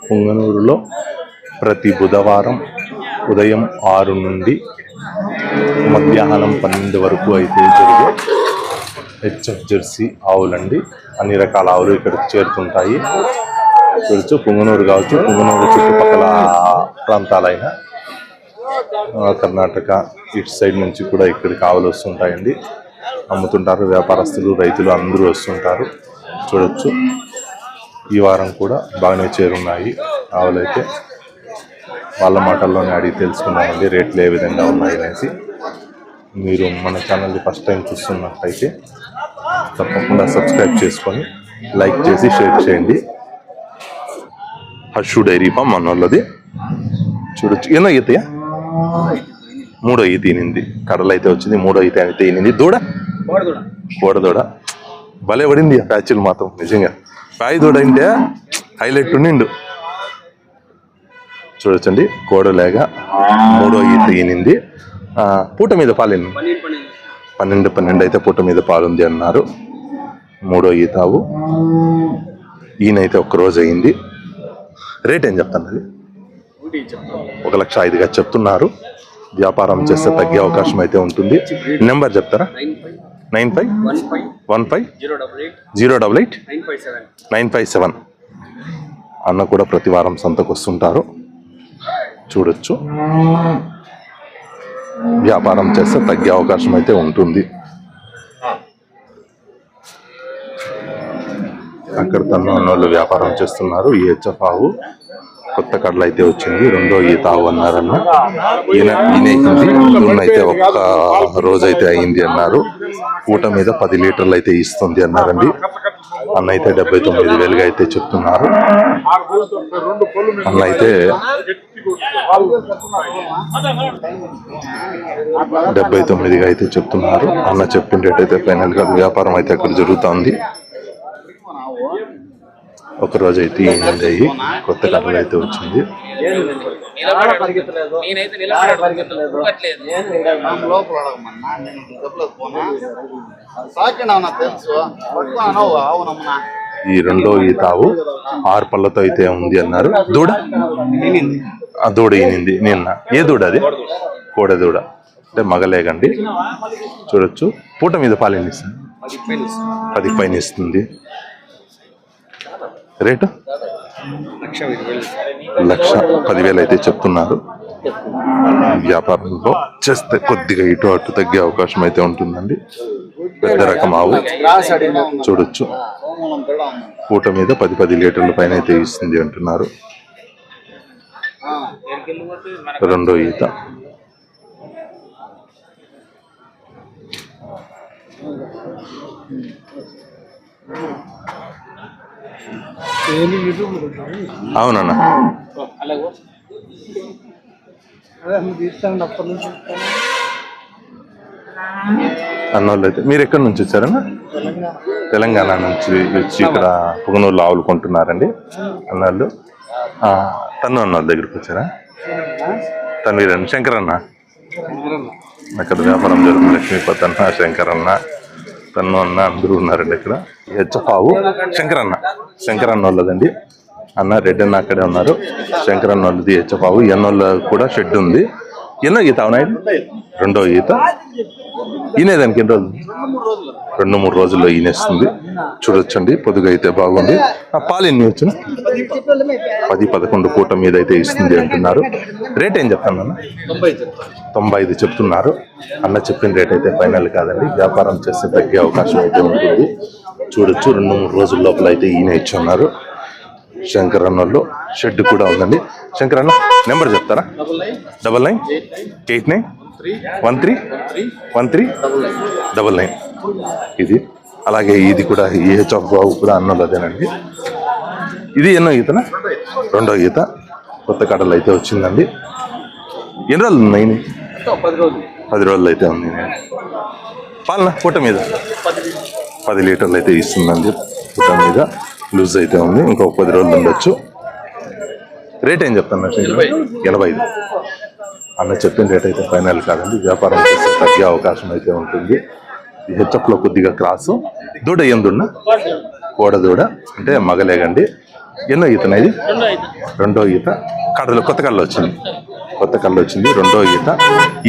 పుంగనూరులో ప్రతి బుధవారం ఉదయం 6 నుండి మధ్యాహ్నం 12 వరకు అయితే జరిగే హెచ్ఎఫ్ జెర్సీ ఆవులండి. అన్ని రకాల ఆవులు ఇక్కడికి చేరుతుంటాయి. చూడొచ్చు, పుంగనూరు కావచ్చు, పుంగనూరు చుట్టుపక్కల ప్రాంతాలైన కర్ణాటక ఇటు సైడ్ నుంచి కూడా ఇక్కడికి ఆవులు వస్తుంటాయండి. అమ్ముతుంటారు. వ్యాపారస్తులు, రైతులు అందరూ వస్తుంటారు. చూడొచ్చు, ఈ వారం కూడా బాగానే చేరున్నాయి ఆవులైతే. వాళ్ళ మాటల్లోనే అడిగి తెలుసుకున్నామండి రేట్లు ఏ విధంగా ఉన్నాయి అనేసి. మీరు మన ఛానల్ని ఫస్ట్ టైం చూస్తున్నట్లయితే తప్పకుండా సబ్స్క్రైబ్ చేసుకొని లైక్ చేసి షేర్ చేయండి. హర్షు డైరీ ఫామ్ అన్నోళ్ళది. చూడొచ్చు, ఎన్నో ఈతయా? 3వ ఈత ఈనింది. కర్రలు అయితే వచ్చింది. 3వ ఈత అయితే ఈనింది. దూడ కోడదూడ భలే పడింది. ఆ ప్యాచ్లు మాత్రం నిజంగా పాయి దూడ అంటే హైలైట్ నిండు. చూడొచ్చండి, కోడలేగా 3వ ఈత ఈనింది. పూట మీద పాలు 12 అయితే పూట మీద పాలు ఉంది అన్నారు. 3వ ఈతావు. ఈయనైతే 1 రోజు అయింది. రేట్ ఏం చెప్తాను? అది 1,05,000 చెప్తున్నారు. వ్యాపారం చేస్తే తగ్గే అవకాశం అయితే ఉంటుంది. నెంబర్ చెప్తారా? 9515080957. అన్న కూడా ప్రతి వారం సంతకు వస్తుంటారు. చూడొచ్చు, వ్యాపారం చేస్తే తగ్గే అవకాశం అయితే ఉంటుంది. అక్కడ తన్నోళ్ళు వ్యాపారం చేస్తున్నారు. ఈ హెచ్ఎఫ్ ఆవు కొత్త కడలు అయితే వచ్చింది. 2వ ఈత ఆవు అన్నారన్న. ఈయనైతే 1 రోజు అయితే అయింది అన్నారు. పూట మీద 10 లీటర్లు అయితే ఇస్తుంది అన్నారండి. అన్న అయితే 79,000 అయితే చెప్తున్నారు. అన్న అయితే 79,000 అయితే చెప్తున్నారు. అన్న చెప్పిన రేట్ అయితే ఫైనల్ గా వ్యాపారం అయితే అక్కడ జరుగుతుంది. 1 రోజు అయితే అయ్యి కొత్త కర్రలు అయితే వచ్చింది. ఈ 2వ ఈత ఆవు 6 పళ్ళతో అయితే ఉంది అన్నారు. దూడ దూడ ఈనింది నిన్న. ఏ దూడ అది? కోడెదూడ అంటే మగలేగండి. చూడొచ్చు, పూట మీద పాలు ఎన్ని ఇస్తుంది? 10 పైన ఇస్తుంది. రేటు 1,10,000 అయితే చెప్తున్నారు. వ్యాపారంలో చేస్తే కొద్దిగా ఇటు అటు తగ్గే అవకాశం అయితే ఉంటుందండి. పెద్ద రకం ఆవు. చూడొచ్చు, పూట మీద 10 లీటర్ల పైన అయితే ఇస్తుంది అంటున్నారు. 2వ ఈత. అవునన్నా, అన్నోళ్ళు అయితే. మీరు ఎక్కడి నుంచి వచ్చారన్నా? తెలంగాణ నుంచి వచ్చి ఇక్కడ పుంగనూరులో ఆవులు కొంటున్నారండి అన్నోళ్ళు. తను అన్నోళ్ళ దగ్గరికి వచ్చారా? తన్వీరన్న, శంకరన్న అక్కడ వ్యాపారం జరుగుతుంది. లక్ష్మీపతి అన్న, శంకరన్న, తను అన్న అందరూ ఉన్నారండి ఇక్కడ. హెచ్ఎఫ్ ఆవు శంకరన్న వాళ్ళదండి. అన్న రెడ్డి అన్న అక్కడే ఉన్నారు. శంకరన్న వాళ్ళది హెచ్ఎఫ్ ఆవు. ఎన్నోళ్ళ కూడా షెడ్ ఉంది. ఎన్నో ఈత అవునాయి? 2వ ఈత. ఈనేదానికి ఎన్ని రోజులు? 2-3 రోజుల్లో ఈనేస్తుంది. చూడొచ్చండి, పొదుగు అయితే బాగుంది. పాలు ఎన్ని వచ్చిన? 10-11 పూట మీద అయితే ఇస్తుంది అంటున్నారు. రేట్ ఏం చెప్తాను అన్న? 95 చెప్తున్నారు. అన్న చెప్పిన రేట్ అయితే ఫైనల్ కాదండి. వ్యాపారం చేస్తే తగ్గే అవకాశం అయితే ఉంటుంది. చూడొచ్చు, 2-3 రోజుల లోపల అయితే ఈయన ఇచ్చున్నారు. శంకరన్నలో షెడ్ కూడా ఉందండి. శంకరన్న నెంబర్ చెప్తారా? 9989131399. ఇది అలాగే ఇది కూడా ఈ హెచ్ఎఫ్ బాబు కూడా అన్నోళ్ళు అదేనండి. ఇది ఎన్నో ఈతనా? 2వ ఈత. కొత్త కడలు అయితే వచ్చిందండి. ఎన్ని రోజులు ఉన్నాయి? 10 రోజులు అయితే ఉంది. పాలన పూట మీద 10 లీటర్లు అయితే ఇస్తుందండి. పూట మీద లూజ్ అయితే ఉంది. ఇంకొక 10 రోజులు ఉండొచ్చు. రేట్ ఏం చెప్తాను? 85. అన్న చెప్పిన రేట్ అయితే ఫైనల్ కాదండి. వ్యాపారం చేస్తే తగ్గే అవకాశం అయితే ఉంటుంది. ఈ హెచ్ఎఫ్లో కొద్దిగా క్రాసు. దూడ ఏం దున్న? కోడదూడ అంటే మగలేగండి. ఎన్నో ఈతనా ఇది? రెండో ఈత. కడలో కొత్త కళ్ళు వచ్చింది, కొత్త కళ్ళు వచ్చింది. రెండో ఈత.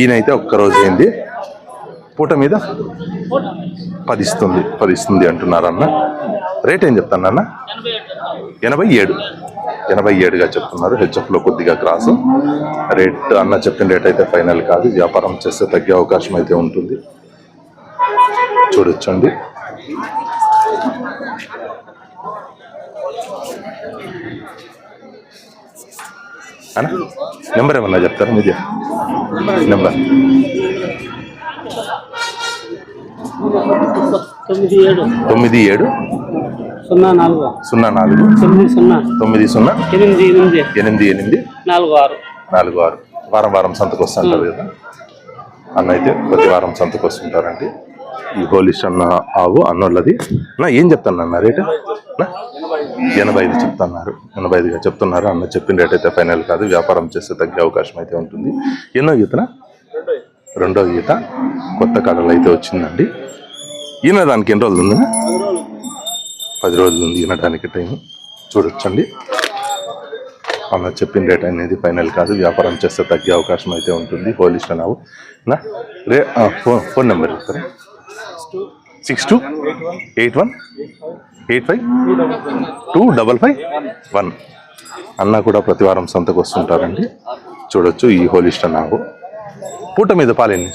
ఈయనైతే ఒక్కరోజు అయింది. పూట మీద 10 ఇస్తుంది అంటున్నారు అన్న. రేట్ ఏం చెప్తాను అన్న? 87గా చెప్తున్నారు. హెచ్ఎఫ్లో కొద్దిగా క్రాసు రేట్. అన్న చెప్పిన రేట్ అయితే ఫైనల్ కాదు. వ్యాపారం చేస్తే తగ్గే అవకాశం అయితే ఉంటుంది. చూడొచ్చండి. అన్న నెంబర్ ఏమన్నా చెప్తారా మీది? నెంబర్ 97 04 90 88 46. వారం సంతకు వస్తుంటారు కదా అన్న. అయితే ప్రతి వారం సంతకు వస్తుంటారండి. ఈ హోలిస్ట్ అన్న ఆవు అన్నోళ్ళది. నా ఏం చెప్తాను అన్న రేటు? 85 చెప్తున్నారు. 85గా చెప్తున్నారు. అన్న చెప్పిన రేట్ అయితే ఫైనల్ కాదు. వ్యాపారం చేస్తే తగ్గే అవకాశం అయితే ఉంటుంది. ఎన్నో ఈతనా? రెండో ఈత. కొత్త కడలు అయితే వచ్చిందండి. ఈయన దానికి ఎన్ని రోజులు ఉంది? 10 రోజులు ఉంది ఈనడానికి టైం. చూడొచ్చండి. అన్న చెప్పిన రేట్ అనేది ఫైనల్ కాదు. వ్యాపారం చేస్తే తగ్గే అవకాశం అయితే ఉంటుంది. హోలిస్ట్ అన్నావు నా ఫోన్ నెంబర్ చెప్తారా? 6281852551. అన్న కూడా ప్రతి వారం సంతకు వస్తుంటారండి. చూడొచ్చు. ఈ హోలిస్ట్ అన్నావు పూట మీద పాలేని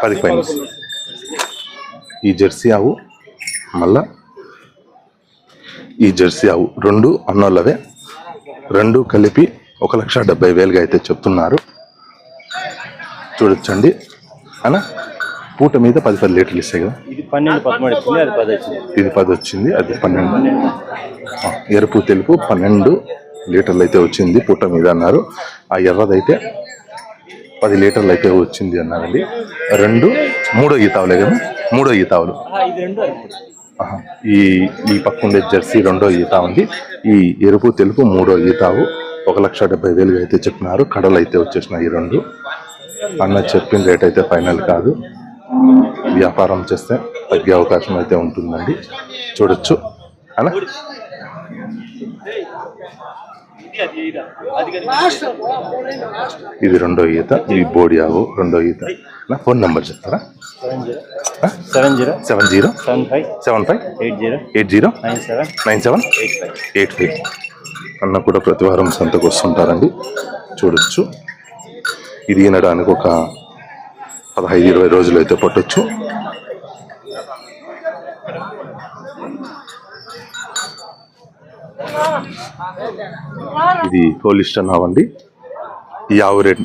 10 పైన. ఈ జెర్సీ ఆవు మళ్ళా ఈ జెర్సీ ఆవు రెండు అన్నోళ్ళవే. రెండు కలిపి 1,70,000గా అయితే చెప్తున్నారు. చూడొచ్చండి అన్న. పూట మీద 10 లీటర్లు ఇస్తాయి కదా. ఇది 10 వచ్చింది, అది 12. ఎరుపు తెలుపు 12 లీటర్లు అయితే వచ్చింది పూట మీద అన్నారు. ఆ ఎర్రదైతే 10 లీటర్లు అయితే వచ్చింది అన్నారండి. మూడో ఈతావులే కదా. మూడో ఈతావులు. ఈ పక్క ఉండే జెర్సీ రెండో ఈత ఉంది. ఈ ఎరుపు తెలుపు మూడో ఈతావు. 1,70,000గా అయితే చెప్పినారు. కడలు అయితే వచ్చేసినాయి ఈ రెండు. అన్న చెప్పిన రేట్ అయితే ఫైనల్ కాదు. వ్యాపారం చేస్తే తగ్గే అవకాశం అయితే ఉంటుందండి. చూడొచ్చు అన్న. ఇది రెండో ఈత. ఈ బోడి ఆవు రెండో ఈత. నా ఫోన్ నెంబర్ చెప్తారా? 7075809785. అన్న కూడా ప్రతి వారం సంతకు వస్తుంటారండి. చూడొచ్చు. ఇది వినడానికి ఒక 15-20 రోజులు అయితే పట్టొచ్చు. ఇది హోలిస్ట్ అన్నావండి. ఈ ఆవు రేట్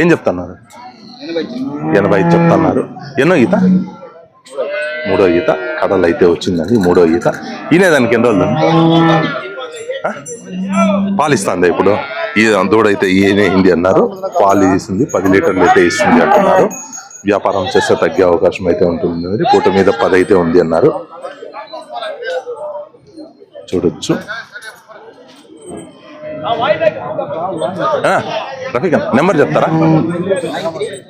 ఏం చెప్తున్నారు? 85 చెప్తున్నారు. ఎన్నో ఈత? మూడో ఈత. కడలు అయితే వచ్చిందండి. మూడో ఈత. ఈయనేదానికి ఎన్ని రోజులు పాలిస్తుంది ఇప్పుడు? ఈ దూడైతే ఈయనే ఇండి అన్నారు. పాలు ఇస్తుంది 10 లీటర్లు అయితే ఇస్తుంది అంటున్నారు. వ్యాపారం చేస్తే తగ్గే అవకాశం అయితే ఉంటుంది. పూట మీద 10 అయితే ఉంది అన్నారు. చూడొచ్చు. రఫీక్ నెంబర్ చెప్తారా?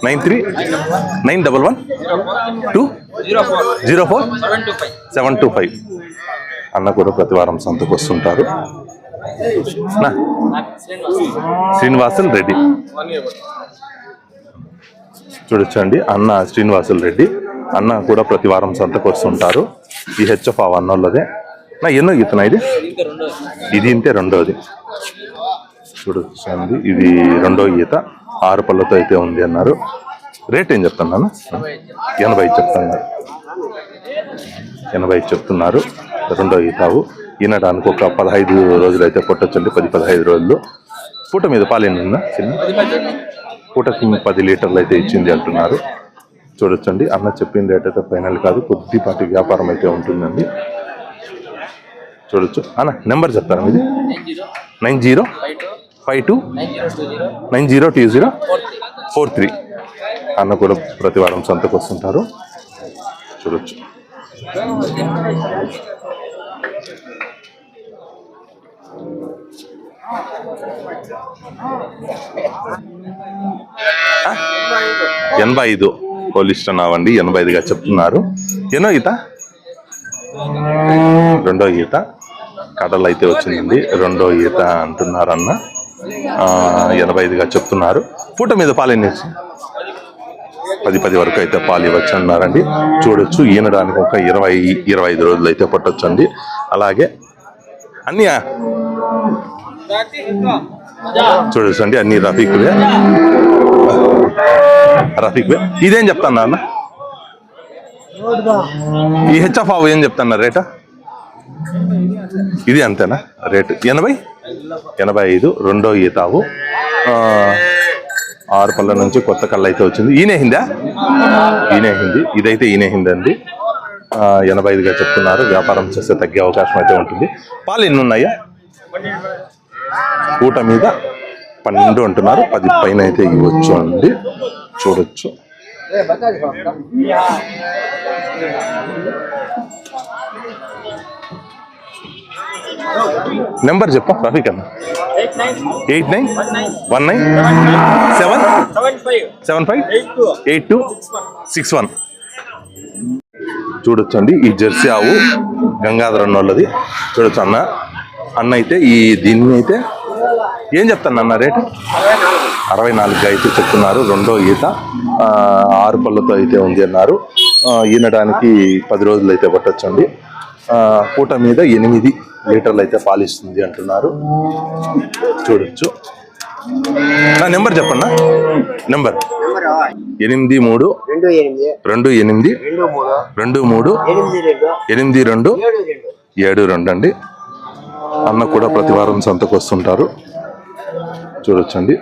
9391120475. అన్న కూడా ప్రతి వారం సంతకు వస్తుంటారు. శ్రీనివాసులు రెడ్డి. చూడొచ్చండి. అన్న శ్రీనివాసులు రెడ్డి. అన్న కూడా ప్రతి వారం సంతకు వస్తుంటారు. ఈ హెచ్ఎఫ్ అన్నోళ్ళదే. ఎన్నో ఈతనా ఇది? ఇది ఇంతే రెండోది. చూడొచ్చండి. ఇది రెండో ఈత. 6 పళ్ళతో అయితే ఉంది అన్నారు. రేట్ ఏం చెప్తున్నాను? 85 చెప్తున్నారు. 85 చెప్తున్నారు. రెండో ఈతావు. ఈనడానికి ఒక 15 రోజులు అయితే పట్టొచ్చండి. 10-15 రోజులు. పూట మీద పాలేని ఉందా? పూటకి 10 లీటర్లు అయితే ఇచ్చింది అంటున్నారు. చూడొచ్చండి. అన్న చెప్పిన రేట్ అయితే ఫైనల్ కాదు. కొద్దిపాటి వ్యాపారం అయితే ఉంటుందండి. చూడొచ్చు. అన్న నెంబర్ చెప్తారా మీది? 9052902043. అన్న కూడా ప్రతి వారం సంతకు వస్తుంటారు. చూడొచ్చు. ఆ? 85 హోలిస్ట్ అన్నావండి. 85గా చెప్తున్నారు. ఎన్నో ఈత? రెండో ఈత. కడలు అయితే వచ్చిందండి. రెండో ఈత అంటున్నారు అన్న. 85గా చెప్తున్నారు. పూట మీద పాలు ఎన్ని 10 వరకు అయితే పాలు ఇవ్వచ్చు అన్నారండి. చూడొచ్చు, ఈనడానికి ఒక 20-25 రోజులు అయితే పట్టొచ్చండి. అలాగే అన్నీ చూడొచ్చు అండి, అన్ని రఫీక్వే. ఇదేం చెప్తాను అన్న? ఈ హెచ్ఎఫ్ ఆవు ఏం చెప్తున్నా రేటా? ఇది అంతేనా రేటు? 85 రెండో ఈతావు. 6 పళ్ళ నుంచి కొత్త కళ్ళు అయితే వచ్చింది. ఈయనే హిందా? ఈయనే హింది. ఇదైతే ఈయనే హింది అండి. 85గా చెప్తున్నారు. వ్యాపారం చేస్తే తగ్గే అవకాశం అయితే ఉంటుంది. పాలు ఎన్ని ఉన్నాయా? పూట మీద 12 అంటున్నారు. 10 పైన అయితే ఇవ్వచ్చు అండి. చూడొచ్చు. నెంబర్ చెప్ప రఫీక్ అన్న. 891975758261. చూడొచ్చండి, ఈ జెర్సీ ఆవు గంగాధర వాళ్ళది. చూడొచ్చు అన్న. అన్న అయితే దీన్ని అయితే ఏం చెప్తాను అన్న రేటు? 64గా అయితే చెప్తున్నారు. రెండో ఈత 6 పళ్ళతో అయితే ఉంది అన్నారు. ఈనడానికి 10 రోజులు అయితే పట్టొచ్చండి. పూట మీద 8 లీటర్లు అయితే పాలిస్తుంది అంటున్నారు. చూడొచ్చు. నా నెంబర్ చెప్పన్నా. నెంబర్ 8323827272 అండి. అన్న కూడా ప్రతి వారం సంతకు వస్తుంటారు. చూడొచ్చండి.